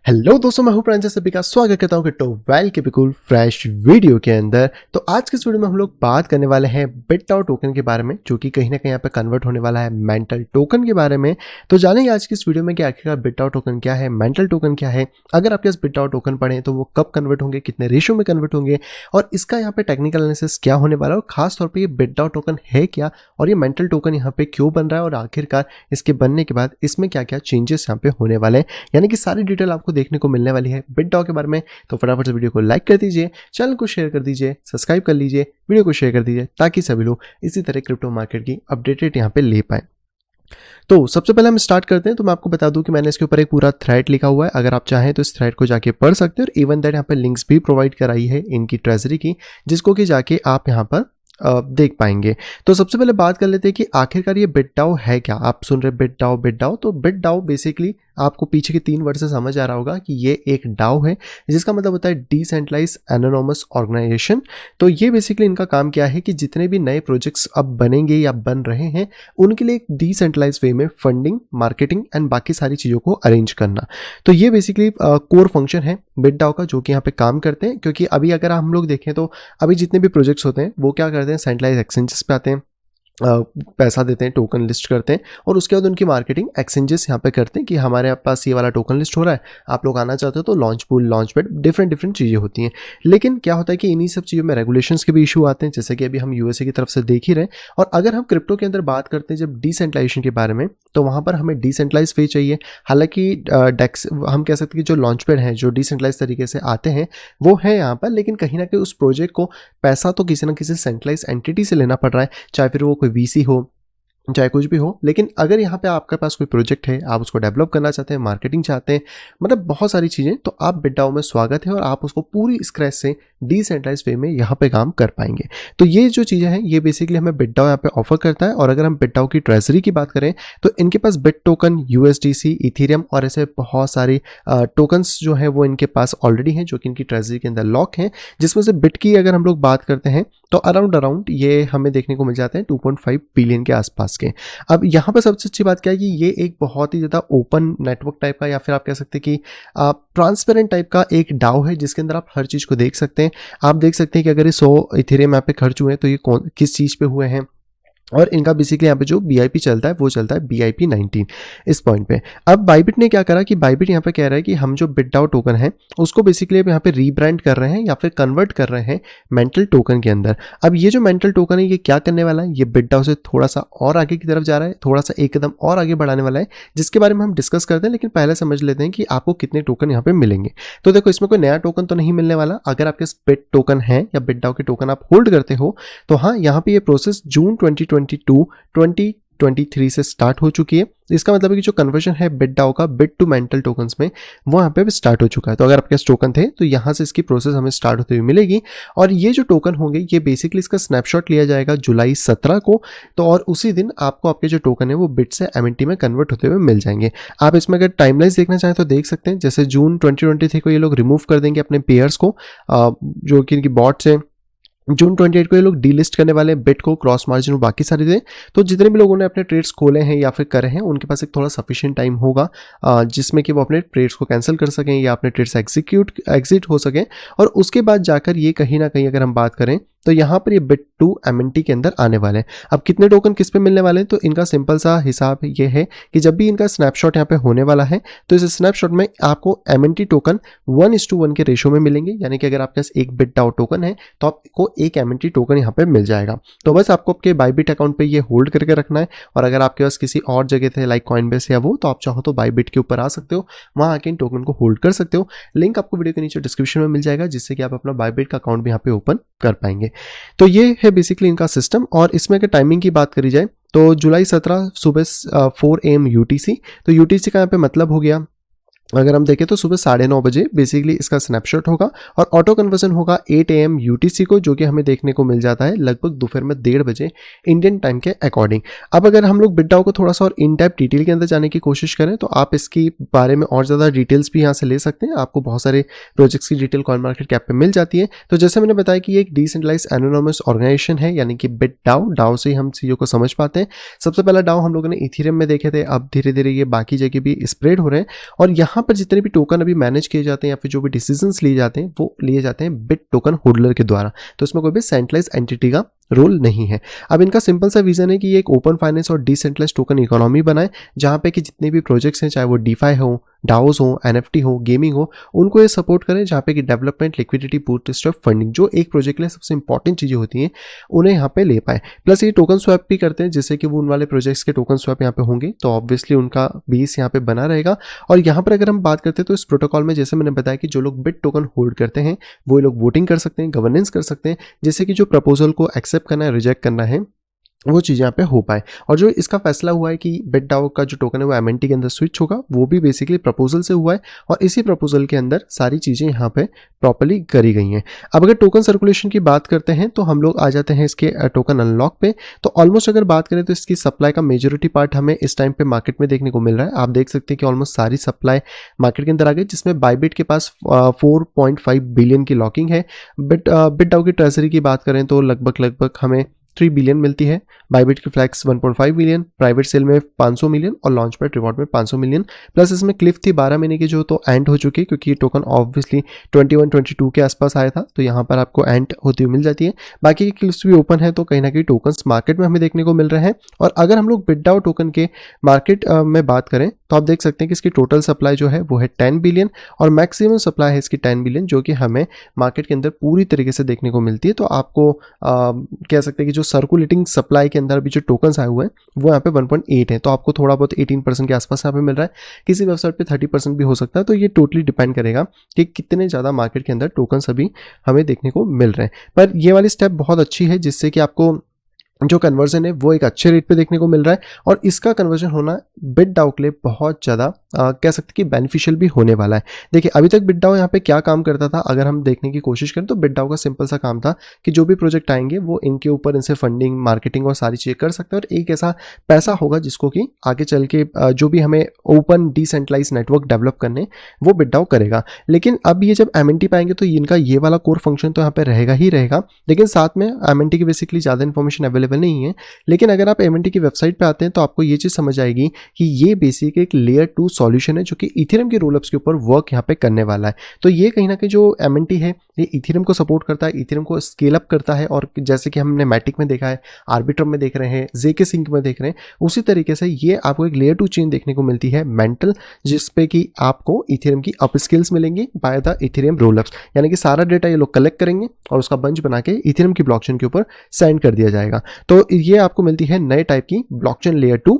Hello दोस्तों, मैं हूं प्रांजल, सभी का स्वागत करता हूं वेल के बिल्कुल फ्रेश वीडियो के अंदर। तो आज के इस वीडियो में हम लोग बात करने वाले हैं बिटडाओ टोकन के बारे में, जो कि कहीं ना कहीं यहाँ पे कन्वर्ट होने वाला है मेंटल टोकन के बारे में। तो जानेंगे आज की इस वीडियो में कि आखिरकार बिटडाओ टोकन क्या है, मेंटल टोकन क्या है, अगर आपके पास बिटडाओ टोकन पड़े तो वो कब कन्वर्ट होंगे, कितने रेशियो में कन्वर्ट होंगे, और इसका यहाँ पे टेक्निकल एनालिसिस क्या होने वाला है, और खासतौर पर ये बिटडाओ टोकन है क्या, और ये मेंटल टोकन यहाँ पे क्यों बन रहा है, और आखिरकार इसके बनने के बाद इसमें क्या क्या चेंजेस यहाँ पे होने वाले हैं, यानी कि सारी डिटेल आपको देखने को मिलने वाली है बिटडाओ के बारे में। तो फटाफट से वीडियो को लाइक कर दीजिए, चैनल को शेयर कर दीजिए, सब्सक्राइब कर लीजिए, वीडियो को शेयर कर दीजिए, ताकि सभी लोग इसी तरह क्रिप्टो मार्केट की अपडेटेड यहाँ पे ले पाए। तो सबसे पहले हम स्टार्ट करते हैं। तो मैं आपको बता दूं कि मैंने इसके ऊपर एक पूरा थ्रेड लिखा हुआ है, अगर आप चाहें तो इस थ्रेड को जाके पढ़ सकते हैं, और इवन दैट यहाँ पे लिंक्स भी प्रोवाइड कराई है इनकी ट्रेजरी की, जिसको कि जाके आप यहाँ पर देख पाएंगे। तो सबसे पहले बात कर लेते हैं कि आखिरकार ये बिटडाओ है क्या। आप सुन रहे बिटडाओ बिटडाओ, तो बिटडाओ बेसिकली आपको पीछे के 3 वर्ड से समझ आ रहा होगा कि ये एक डाओ है, जिसका मतलब होता है डिसेंट्रलाइज एनोनोमस ऑर्गेनाइजेशन। तो ये बेसिकली इनका काम क्या है कि जितने भी नए प्रोजेक्ट्स अब बनेंगे या बन रहे हैं, उनके लिए एक डिसेंट्रलाइज वे में फंडिंग, मार्केटिंग एंड बाकी सारी चीज़ों को अरेंज करना। तो ये बेसिकली कोर फंक्शन है बिटडाओ का, जो कि यहाँ पे काम करते हैं। क्योंकि अभी अगर हम लोग देखें तो अभी जितने भी प्रोजेक्ट्स होते हैं वो क्या करते हैं, सेंट्रलाइज एक्सचेंजेस पे आते हैं, पैसा देते हैं, टोकन लिस्ट करते हैं, और उसके बाद उनकी मार्केटिंग एक्सचेंजेस यहाँ पे करते हैं कि हमारे पास ये वाला टोकन लिस्ट हो रहा है, आप लोग आना चाहते हो तो launch pool, launch pad, different चीज़ें होती हैं। लेकिन क्या होता है कि इन्हीं सब चीज़ों में रेगुलेशंस के भी इशू आते हैं, जैसे कि अभी हम यूएसए की तरफ से देख ही रहे हैं। और अगर हम क्रिप्टो के अंदर बात करते हैं जब डिसेंट्रलाइजेशन के बारे में, तो वहाँ पर हमें डिसेंट्रलाइज वे चाहिए। हालांकि डेक्स हम कह सकते हैं कि जो लॉन्च पैड हैं, जो डिसेंट्रलाइज तरीके से आते हैं, वो है यहाँ पर, लेकिन कहीं ना कहीं उस प्रोजेक्ट को पैसा तो किसी ना किसी सेंट्रलाइज एंटिटी से लेना पड़ रहा है, चाहे फिर वो कोई वीसी हो, चाहे कुछ भी हो। लेकिन अगर यहाँ पे आपके पास कोई प्रोजेक्ट है, आप उसको डेवलप करना चाहते हैं, मार्केटिंग चाहते हैं, मतलब बहुत सारी चीज़ें, तो आप बिटडाओ में स्वागत है, और आप उसको पूरी स्क्रैच से डिसेंट्रलाइज वे में यहाँ पे काम कर पाएंगे। तो ये जो चीज़ें हैं, ये बेसिकली हमें बिटडाओ यहाँ पे ऑफर करता है। और अगर हम बिटडाओ की ट्रेजरी की बात करें, तो इनके पास बिट टोकन, यूएसडीसी, इथेरियम और ऐसे बहुत सारी टोकन्स जो है वो इनके पास ऑलरेडी हैं, जो कि इनकी ट्रेजरी के अंदर लॉक हैं। जिसमें से बिट की अगर हम लोग बात करते हैं तो अराउंड ये हमें देखने को मिल जाते हैं 2.5 बिलियन के आसपास के। अब यहाँ पर सबसे अच्छी बात क्या है कि ये एक बहुत ही ज़्यादा ओपन नेटवर्क टाइप का, या फिर आप कह सकते हैं कि ट्रांसपेरेंट टाइप का एक डाओ है, जिसके अंदर आप हर चीज़ को देख सकते हैं। आप देख सकते हैं कि अगर ये 100 इथेरियम यहाँ पे खर्च हुए हैं, तो ये किस चीज़ पे हुए हैं, और इनका बेसिकली यहाँ पे जो बीआईपी चलता है वो चलता है बीआईपी 19 इस पॉइंट पे। अब बाइबिट ने क्या करा कि बाइबिट यहाँ पे कह रहा है कि हम जो बिटडाओ टोकन है उसको बेसिकली अब यहाँ पे रीब्रांड कर रहे हैं, या फिर कन्वर्ट कर रहे हैं मेंटल टोकन के अंदर। अब ये जो मेंटल टोकन है, ये क्या करने वाला है, ये बिटडाओ से थोड़ा सा और आगे की तरफ जा रहा है, थोड़ा सा एक कदम और आगे बढ़ाने वाला है, जिसके बारे में हम डिस्कस करते हैं। लेकिन पहले समझ लेते हैं कि आपको कितने टोकन यहाँ पे मिलेंगे। तो देखो, इसमें कोई नया टोकन तो नहीं मिलने वाला। अगर आपके बिट टोकन है या बिटडाओ के टोकन आप होल्ड करते हो, तो हाँ, यहाँ पे ये प्रोसेस जून 2023 से स्टार्ट हो चुकी है। इसका मतलब है कि जो कन्वर्जन है बिटडाओ का बिट टू मेंटल टोकन्स में, वो यहाँ पे स्टार्ट हो चुका है। तो अगर आपके पास टोकन थे तो यहाँ से इसकी प्रोसेस हमें स्टार्ट होते हुए मिलेगी। और ये जो टोकन होंगे, ये बेसिकली इसका स्नैपशॉट लिया जाएगा जुलाई 17 को। तो और उसी दिन आपको आपके जो टोकन है वो बिट से एमएनटी में कन्वर्ट होते हुए मिल जाएंगे। आप इसमें अगर टाइमलाइंस देखना चाहें तो देख सकते हैं। जैसे जून 2023 को ये लोग रिमूव कर देंगे अपने पेयर्स को, जो कि इनकी बॉट से। जून 28 को ये लोग डीलिस्ट करने वाले हैं बिट को, क्रॉस मार्जिन और बाकी सारी चीज़ें। तो जितने भी लोगों ने अपने ट्रेड्स खोले हैं या फिर करे हैं, उनके पास एक थोड़ा सफिशिएंट टाइम होगा, जिसमें कि वो अपने ट्रेड्स को कैंसिल कर सकें या अपने ट्रेड्स एग्जिट हो सकें। और उसके बाद जाकर ये कहीं ना कहीं अगर हम बात करें तो यहाँ पर ये बिट टू एमएनटी के अंदर आने वाले हैं। अब कितने टोकन किस पे मिलने वाले हैं, तो इनका सिंपल सा हिसाब ये है कि जब भी इनका स्नैपशॉट यहाँ पे होने वाला है, तो इस स्नैपशॉट में आपको एमएनटी टोकन 1:1 के रेशो में मिलेंगे। यानी कि अगर आपके पास एक बिटडाओ टोकन है तो आपको एक एमएनटी टोकन यहाँ पे मिल जाएगा। तो बस आपको आपके बाइबिट अकाउंट पे ये होल्ड करके रखना है। और अगर आपके पास किसी और जगह थे लाइक कॉइनबेस या वो, तो आप चाहो तो बाइबिट के ऊपर आ सकते हो, वहाँ आके इन टोकन को होल्ड कर सकते हो। लिंक आपको वीडियो के नीचे डिस्क्रिप्शन में मिल जाएगा, जिससे कि आप अपना बाइबिट का अकाउंट भी यहाँ पे ओपन कर पाएंगे। तो ये है बेसिकली इनका सिस्टम। और इसमें अगर टाइमिंग की बात करी जाए तो जुलाई 17 सुबह 4 AM यूटीसी। तो यूटीसी का यहाँ पे मतलब हो गया, अगर हम देखें तो सुबह 9:30 बजे बेसिकली इसका स्नैपशॉट होगा, और ऑटो कन्वर्जन होगा 8 AM यूटीसी को, जो कि हमें देखने को मिल जाता है लगभग दोपहर में 1:30 बजे इंडियन टाइम के अकॉर्डिंग। अब अगर हम लोग बिटडाओ को थोड़ा सा और इन डेप्थ डिटेल के अंदर जाने की कोशिश करें, तो आप इसकी बारे में और ज़्यादा डिटेल्स भी यहाँ से ले सकते हैं। आपको बहुत सारे प्रोजेक्ट्स की डिटेल कॉइन मार्केट कैप पे मिल जाती है। तो जैसे मैंने बताया कि ये एक डिसेंट्रलाइज एनोनिमस ऑर्गेनाइजेशन है, यानी कि बिटडाओ। डाओ से ही हम चीज़ों को समझ पाते हैं। सबसे पहला डाओ हम लोगों ने इथेरियम में देखे थे, अब धीरे धीरे ये बाकी जगह भी स्प्रेड हो रहे हैं। और यहाँ यहाँ पर जितने भी टोकन अभी मैनेज किए जाते हैं या फिर जो भी डिसीजंस लिए जाते हैं वो लिए जाते हैं बिट टोकन होल्डर के द्वारा। तो इसमें कोई भी सेंट्रलाइज एंटिटी का रोल नहीं है। अब इनका सिंपल सा विजन है कि ये एक ओपन फाइनेंस और डिसेंट्रलाइज टोकन इकोनॉमी बनाए, जहां पे कि जितने भी प्रोजेक्ट्स हैं, चाहे वो डीफाई हो, डाओस हो, एनएफटी हो, गेमिंग हो, उनको ये सपोर्ट करें, जहाँ पे कि डेवलपमेंट, लिक्विडिटी, बूटस्ट्रैप फंडिंग, जो एक प्रोजेक्ट के लिए सबसे इंपॉर्टेंट चीजें होती हैं, उन्हें यहाँ पे ले पाए। प्लस ये टोकन स्वैप भी करते हैं, जिससे कि वो उन वाले प्रोजेक्ट्स के टोकन स्वैप यहाँ पे होंगे, तो ऑब्वियसली उनका बेस यहाँ पे बना रहेगा। और यहाँ पर अगर हम बात करते हैं तो इस प्रोटोकॉल में जैसे मैंने बताया कि जो लोग बिट टोकन होल्ड करते हैं वो लोग वोटिंग कर सकते हैं, गवर्नेंस कर सकते हैं, जिससे कि जो प्रपोजल को एक्सेप्ट करना है, रिजेक्ट करना है, वो चीज़ यहाँ पे हो पाए। और जो इसका फैसला हुआ है कि बिटडाओ का जो टोकन है वो एमएनटी के अंदर स्विच होगा, वो भी बेसिकली प्रपोजल से हुआ है और इसी प्रपोजल के अंदर सारी चीज़ें यहाँ पे प्रॉपर्ली करी गई हैं। अब अगर टोकन सर्कुलेशन की बात करते हैं तो हम लोग आ जाते हैं इसके टोकन अनलॉक पे। तो ऑलमोस्ट अगर बात करें तो इसकी सप्लाई का मेजोरिटी पार्ट हमें इस टाइम पे मार्केट में देखने को मिल रहा है। आप देख सकते हैं कि ऑलमोस्ट सारी सप्लाई मार्केट के अंदर आ गई, जिसमें बाइबिट के पास 4.5 बिलियन की लॉकिंग है। बिटडाओ की ट्रेजरी की बात करें तो लगभग हमें 3 बिलियन मिलती है। बाइबिट की फ्लैक्स 1.5 बिलियन, प्राइवेट सेल में 500 मिलियन और लॉन्च पैड रिवॉर्ड में 500 मिलियन। प्लस इसमें क्लिफ थी 12 महीने की, जो तो एंड हो चुकी है, क्योंकि ये टोकन ऑब्वियसली 21-22 के आसपास आया था, तो यहाँ पर आपको एंड होती हुई मिल जाती है। बाकी की क्लिफ्स भी ओपन है, तो कहीं ना कहीं टोकन्स मार्केट में हमें देखने को मिल रहे हैं। और अगर हम लोग बिटडाओ टोकन के मार्केट में बात करें तो आप देख सकते हैं कि इसकी टोटल सप्लाई जो है वो है 10 बिलियन और मैक्सिमम सप्लाई है इसकी 10 बिलियन, जो कि हमें मार्केट के अंदर पूरी तरीके से देखने को मिलती है। तो आपको कह सकते हैं कि जो सर्कुलेटिंग सप्लाई के अंदर अभी जो टोकन्स आए हुए हैं वो यहाँ पे 1.8 है, तो आपको थोड़ा बहुत 18% के आसपास यहाँ पे मिल रहा है। किसी वेबसाइट पे 30% भी हो सकता है, तो ये टोटली डिपेंड करेगा कि कितने ज़्यादा मार्केट के अंदर टोकन्स अभी हमें देखने को मिल रहे हैं। पर ये वाली स्टेप बहुत अच्छी है, जिससे कि आपको जो कन्वर्जन है वो एक अच्छे रेट पे देखने को मिल रहा है और इसका कन्वर्जन होना बिटडाओ के लिए बहुत ज़्यादा कह सकते हैं कि बेनिफिशियल भी होने वाला है। देखिए अभी तक बिटडाओ यहाँ पे क्या काम करता था, अगर हम देखने की कोशिश करें तो बिटडाओ का सिंपल सा काम था कि जो भी प्रोजेक्ट आएंगे वो इनके ऊपर इनसे फंडिंग, मार्केटिंग और सारी चीज़ें कर सकते हैं और एक ऐसा पैसा होगा जिसको कि आगे चल के जो भी हमें ओपन डिसेंट्रलाइज नेटवर्क डेवलप करने वो बिटडाओ करेगा। लेकिन अब ये जब एमएनटी पाएंगे तो इनका ये वाला कोर फंक्शन तो यहाँ पे रहेगा ही रहेगा, लेकिन साथ में एमएनटी की बेसिकली ज़्यादा इन्फॉर्मेशन अवेलेबल नहीं है। लेकिन अगर आप एमएनटी की वेबसाइट पे आते हैं तो आपको ये चीज़ समझ आएगी कि ये बेसिक एक लेयर 2 सॉल्यूशन है जो कि इथेरियम के रोलअप्स के ऊपर वर्क यहाँ पे करने वाला है। तो ये कहीं ना कहीं जो एमएनटी है ये इथेरियम को सपोर्ट करता है, इथेरियम को स्केल अप करता है और जैसे कि हमने मैटिक में देखा है, आर्बिट्रम में देख रहे हैं, जेके सिंक में देख रहे हैं, उसी तरीके से ये आपको एक लेयर 2 चेन देखने को मिलती है मेंटल, जिसपे कि आपको इथेरियम की अप स्किल्स मिलेंगी बाय द इथेरियम रोलअप्स। यानी कि सारा डेटा ये लोग कलेक्ट करेंगे और उसका बंच बना के इथेरियम की ब्लॉकचेन के ऊपर सेंड कर दिया जाएगा। तो ये आपको मिलती है नए टाइप की ब्लॉकचेन लेयर 2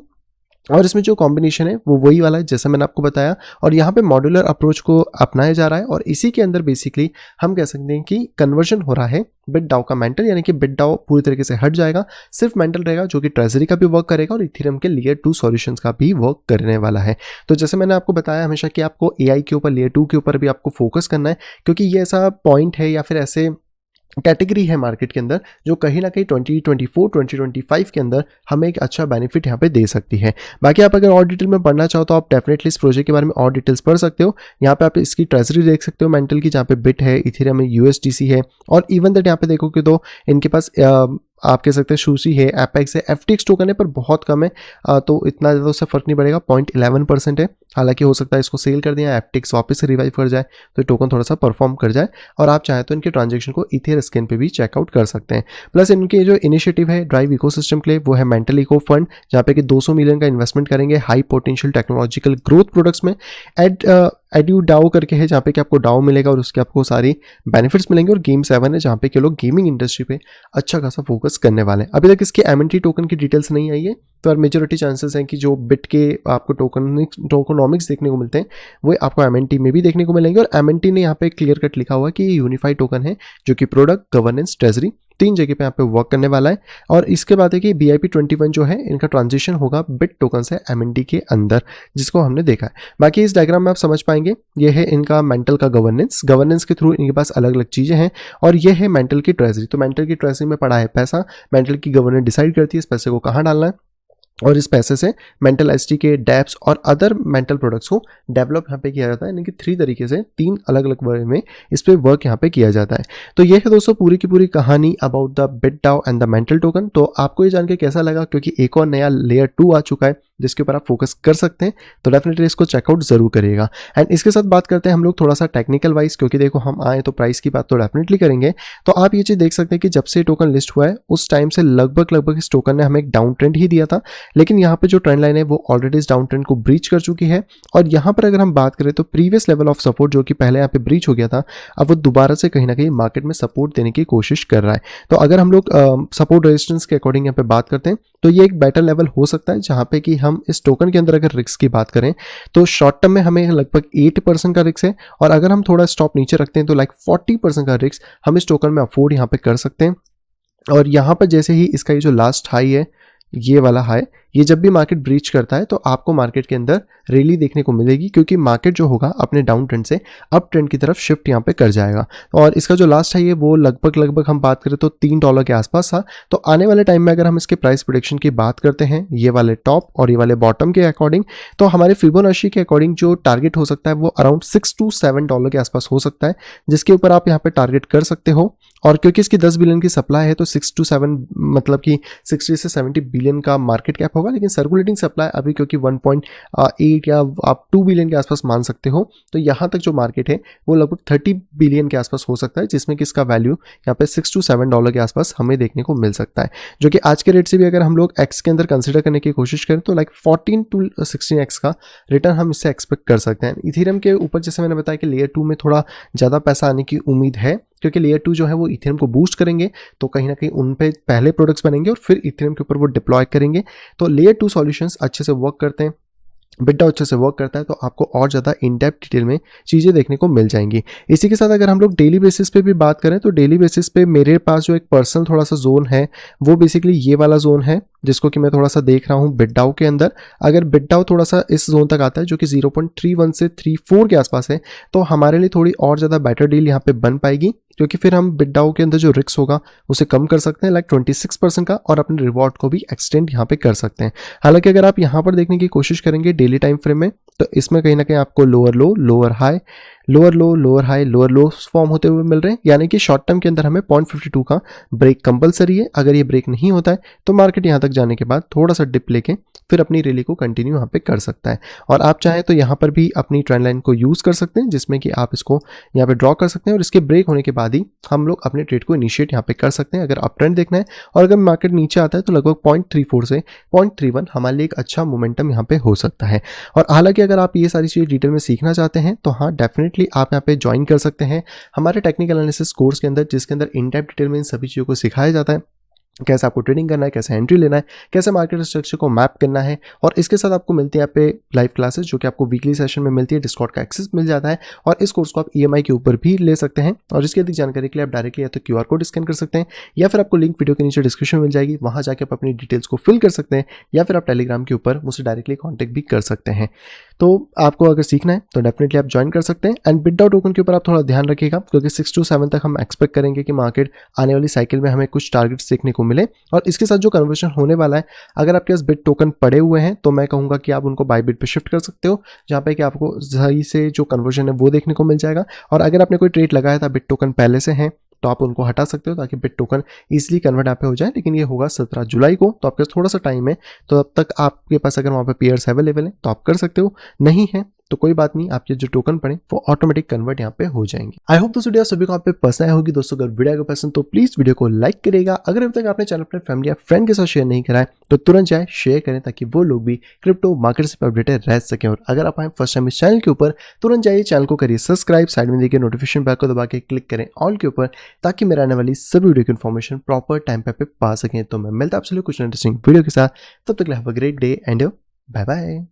और इसमें जो कॉम्बिनेशन है वो वही वाला है जैसा मैंने आपको बताया और यहाँ पे मॉड्यूलर अप्रोच को अपनाया जा रहा है और इसी के अंदर बेसिकली हम कह सकते हैं कि कन्वर्जन हो रहा है बिटडाओ का मेंटल, यानी कि बिटडाओ पूरी तरीके से हट जाएगा, सिर्फ मेंटल रहेगा जो कि ट्रेजरी का भी वर्क करेगा और इथेरियम के लेयर 2 सॉल्यूशंस का भी वर्क करने वाला है। तो जैसे मैंने आपको बताया हमेशा कि आपको एआई के ऊपर, लेयर 2 के ऊपर भी आपको फोकस करना है, क्योंकि ये ऐसा पॉइंट है या फिर ऐसे कैटेगरी है मार्केट के अंदर जो कहीं ना कहीं 2024-2025 के अंदर हमें एक अच्छा बेनिफिट यहाँ पे दे सकती है। बाकी आप अगर और डिटेल में पढ़ना चाहो तो आप डेफिनेटली इस प्रोजेक्ट के बारे में और डिटेल्स पढ़ सकते हो। यहाँ पे आप इसकी ट्रेजरी देख सकते हो मेंटल की, जहाँ पे बिट है, इथेरियम है, यूएसडीसी है और इवन दैट यहाँ पे देखोगे तो इनके पास आप कह सकते हैं सूसी है, एपेक्स है, एफटीएक्स टोकन है पर बहुत कम है, तो इतना ज़्यादा उससे फर्क नहीं पड़ेगा, 0.11% है। हालांकि हो सकता है इसको सेल कर दिया, एफटीएक्स वापस से रिवाइव कर जाए तो टोकन थोड़ा सा परफॉर्म कर जाए और आप चाहे तो इनके ट्रांजेक्शन को इथेर स्कैन पे भी चेकआउट कर सकते हैं। प्लस इनके जो इनिशिएटिव है ड्राइव इकोसिस्टम के लिए वो है मेंटल इको फंड, जहाँ पे कि 200 मिलियन का इन्वेस्टमेंट करेंगे high potential technological growth products में। एड्यू डाओ करके है जहाँ पे कि आपको डाओ मिलेगा और उसके आपको सारी बेनिफिट्स मिलेंगे और गेम 7 है जहाँ पे कि लोग गेमिंग इंडस्ट्री पे अच्छा खासा फोकस करने वाले हैं। अभी तक इसके एमएनटी टोकन की डिटेल्स नहीं आई है, तो मेजोरिटी चांसेस हैं कि जो बिट के आपको टोकनॉमिक्स देखने को मिलते हैं वो आपको एमएनटी में भी देखने को मिलेंगे और एमएनटी ने यहाँ पे क्लियर कट लिखा हुआ है कि ये यूनिफाइड टोकन है जो कि प्रोडक्ट, गवर्नेंस, ट्रेजरी 3 जगह पे यहाँ पे वर्क करने वाला है। और इसके बाद है कि BIP21 जो है इनका ट्रांजिशन होगा बिट टोकन से एमएनटी के अंदर, जिसको हमने देखा है। बाकी इस डायग्राम में आप समझ पाएंगे ये है इनका मेंटल का गवर्नेंस के थ्रू इनके पास अलग अलग चीजें हैं और ये है मेंटल की ट्रेजरी। तो मेंटल की ट्रेजरी में पड़ा है पैसा, मेंटल की गवर्नेंस डिसाइड करती है इस पैसे को कहाँ डालना है और इस पैसे से मेंटल एसटी के डैप्स और अदर मेंटल प्रोडक्ट्स को डेवलप यहाँ पे किया जाता है, यानी कि 3 तरीके से 3 अलग अलग वे में इस पे वर्क यहाँ पे किया जाता है। तो ये है दोस्तों पूरी की पूरी कहानी about the BitDAO and the Mantle token. तो आपको ये जान के कैसा लगा, क्योंकि एक और नया लेयर 2 आ चुका है जिसके ऊपर आप फोकस कर सकते हैं, तो डेफिनेटली इसको चेकआउट जरूर करिएगा। एंड इसके साथ बात करते हैं हम लोग थोड़ा सा टेक्निकल वाइज, क्योंकि देखो हम आए तो प्राइस की बात तो डेफिनेटली करेंगे। तो आप ये चीज देख सकते हैं कि जब से टोकन लिस्ट हुआ है उस टाइम से लगभग इस टोकन ने हमें एक डाउन ट्रेंड ही दिया था, लेकिन यहाँ पे जो ट्रेंड लाइन है वो ऑलरेडी इस डाउन ट्रेंड को ब्रीच कर चुकी है। और यहाँ पर अगर हम बात करें तो प्रीवियस लेवल ऑफ सपोर्ट जो कि पहले यहाँ पे ब्रीच हो गया था, अब वो दोबारा से कहीं ना कहीं मार्केट में सपोर्ट देने की कोशिश कर रहा है। तो अगर हम लोग सपोर्ट रेजिस्टेंस के अकॉर्डिंग यहाँ पे बात करते हैं तो ये एक बेटर लेवल हो सकता है, जहाँ पे कि हम इस टोकन के अंदर अगर रिस्क की बात करें तो शॉर्ट टर्म में हमें लगभग 8% का रिस्क है, और अगर हम थोड़ा स्टॉप नीचे रखते हैं तो लाइक 40% का रिस्क हम इस टोकन में अफोर्ड यहाँ पे कर सकते हैं। और यहाँ पर जैसे ही इसका ये जो लास्ट हाई है, ये वाला हाई, ये जब भी मार्केट ब्रीच करता है तो आपको मार्केट के अंदर रैली देखने को मिलेगी, क्योंकि मार्केट जो होगा अपने डाउन ट्रेंड से अप ट्रेंड की तरफ शिफ्ट यहाँ पे कर जाएगा। और इसका जो लास्ट हाई है वो लगभग हम बात करें तो $3 के आसपास था। तो आने वाले टाइम में अगर हम इसके प्राइस प्रेडिक्शन की बात करते हैं, ये वाले टॉप और ये वाले बॉटम के अकॉर्डिंग, तो हमारे फिबोनाची के अकॉर्डिंग जो टारगेट हो सकता है वो अराउंड $6 to $7 के आसपास हो सकता है, जिसके ऊपर आप यहाँ पे टारगेट कर सकते हो। और क्योंकि इसकी 10 बिलियन की सप्लाई है तो 6 to 7 मतलब कि 60 से 70 बिलियन का मार्केट कैप होगा, लेकिन सर्कुलेटिंग सप्लाई अभी क्योंकि 1.8 या आप 2 बिलियन के आसपास मान सकते हो, तो यहाँ तक जो मार्केट है वो लगभग 30 बिलियन के आसपास हो सकता है, जिसमें कि इसका वैल्यू यहाँ पे $6 to $7 के आसपास हमें देखने को मिल सकता है, जो कि आज के रेट से भी अगर हम लोग एक्स के अंदर कंसिडर करने की कोशिश करें तो लाइक 14 to 16x का रिटर्न हम इससे एक्सपेक्ट कर सकते हैं। इथेरियम के ऊपर जैसे मैंने बताया कि लेयर 2 में थोड़ा ज़्यादा पैसा आने की उम्मीद है, क्योंकि लेयर 2 जो है वो इथेरियम को बूस्ट करेंगे, तो कहीं ना कहीं उन पे पहले प्रोडक्ट्स बनेंगे और फिर इथेरियम के ऊपर वो डिप्लॉय करेंगे। तो लेयर 2 सॉल्यूशंस अच्छे से वर्क करते हैं, बिट्टा अच्छे से वर्क करता है, तो आपको और ज़्यादा इन डेप्थ डिटेल में चीज़ें देखने को मिल जाएंगी। इसी के साथ अगर हम लोग डेली बेसिस पे भी बात करें तो डेली बेसिस पे मेरे पास जो एक पर्सनल थोड़ा सा जोन है वो बेसिकली ये वाला जोन है, जिसको कि मैं थोड़ा सा देख रहा हूँ बिटडाउ के अंदर। अगर बिटडाउ थोड़ा सा इस जोन तक आता है जो कि 0.31 से 34 के आसपास है, तो हमारे लिए थोड़ी और ज़्यादा बेटर डील यहाँ पे बन पाएगी, क्योंकि फिर हम बिटडाउ के अंदर जो रिस्क होगा उसे कम कर सकते हैं लाइक 26% का, और अपने रिवॉर्ड को भी एक्सटेंड यहाँ पे कर सकते हैं। हालांकि अगर आप यहाँ पर देखने की कोशिश करेंगे डेली टाइम फ्रेम में, तो इसमें कहीं ना कहीं आपको लोअर लो, लोअर हाई, लोअर लो, लोअर हाई, लोअर लो फॉर्म होते हुए मिल रहे हैं, यानी कि शॉर्ट टर्म के अंदर हमें 0.52 का ब्रेक कंपलसरी है। अगर ये ब्रेक नहीं होता है तो मार्केट यहाँ तक जाने के बाद थोड़ा सा डिप लेके फिर अपनी रैली को कंटिन्यू यहाँ पे कर सकता है। और आप चाहें तो यहाँ पर भी अपनी ट्रेंड लाइन को यूज़ कर सकते हैं, जिसमें कि आप इसको यहाँ पे ड्रॉ कर सकते हैं और इसके ब्रेक होने के बाद ही हम लोग अपने ट्रेड को इनिशिएट यहाँ पे कर सकते हैं अगर अप ट्रेंड देखना है। और अगर मार्केट नीचे आता है तो लगभग 0.34 से 0.31 हमारे लिए एक अच्छा मोमेंटम यहाँ पे हो सकता है। और हालांकि अगर आप ये सारी चीज़ें डिटेल में सीखना चाहते हैं तो हाँ, डेफिनेटली आप यहाँ पे ज्वाइन कर सकते हैं हमारे टेक्निकल एनालिसिस कोर्स के अंदर, जिसके अंदर इन डेप्थ डिटेल में इन सभी चीज़ों को सिखाया जाता है। कैसे आपको ट्रेडिंग करना है, कैसे एंट्री लेना है, कैसे मार्केट स्ट्रक्चर को मैप करना है। और इसके साथ आपको मिलती है यहाँ पे लाइव क्लासेस, जो कि आपको वीकली सेशन में मिलती है, डिस्कॉर्ड का एक्सेस मिल जाता है। और इस कोर्स को आप EMI के ऊपर भी ले सकते हैं। और इसकी अधिक जानकारी के लिए आप डायरेक्टली या तो QR कोड स्कैन कर सकते हैं, या फिर आपको लिंक वीडियो के नीचे डिस्क्रिप्शन में मिल जाएगी, वहाँ जाकर आप अपनी डिटेल्स को फिल कर सकते हैं, या फिर आप टेलीग्राम के ऊपर मुझसे डायरेक्टली कॉन्टैक्ट भी कर सकते हैं। तो आपको अगर सीखना है तो डेफिनेटली आप ज्वाइन कर सकते हैं। एंड बिटडाउ टोकन के ऊपर आप थोड़ा ध्यान रखिएगा, क्योंकि 6 to 7 तक हम एक्सपेक्ट करेंगे कि मार्केट आने वाली साइकिल में हमें कुछ टारगेट्स देखने को मिले। और इसके साथ जो कन्वर्जन होने वाला है, अगर आपके पास बिट टोकन पड़े हुए हैं तो मैं कहूँगा कि आप उनको बाय बिट पे शिफ्ट कर सकते हो, जहाँ पे कि आपको सही से जो कन्वर्जन है वो देखने को मिल जाएगा। और अगर आपने कोई ट्रेड लगाया था बिट टोकन पहले से है तो आप उनको हटा सकते हो, ताकि बिट टोकन ईजिली कन्वर्ट यहाँ पे हो जाए। लेकिन ये होगा 17 जुलाई को, तो आपके पास थोड़ा सा टाइम है, तो तब तक आपके पास अगर वहाँ पे पेयर्स अवेलेबल है तो आप कर सकते हो, नहीं है तो कोई बात नहीं, आपके जो टोकन पड़े वो ऑटोमेटिक कन्वर्ट यहाँ पे हो जाएंगे। आई होप दोस्तों वीडियो सभी को आप पे पसंद आई होगी। दोस्तों अगर वीडियो को पसंद तो प्लीज वीडियो को लाइक करेगा। अगर अभी तक आपने चैनल अपने फैमिली या फ्रेंड के साथ शेयर नहीं करा है तो तुरंत जाए शेयर करें, ताकि वो लोग भी क्रिप्टो मार्केट से अपडेटेड रह सकें। और अगर आप आए फर्स्ट टाइम इस चैनल के ऊपर, तुरंत जाइए चैनल को करिए सब्सक्राइब, साइड में देखिए नोटिफिकेशन बेल को दबा के क्लिक करें ऑल के ऊपर, ताकि मेरे आने वाली सभी वीडियो की इन्फॉर्मेशन प्रॉपर टाइम पे पा सकें। तो मैं मिलता आपसे कुछ इंटरेस्टिंग वीडियो के साथ, तब तक have a great day and bye bye.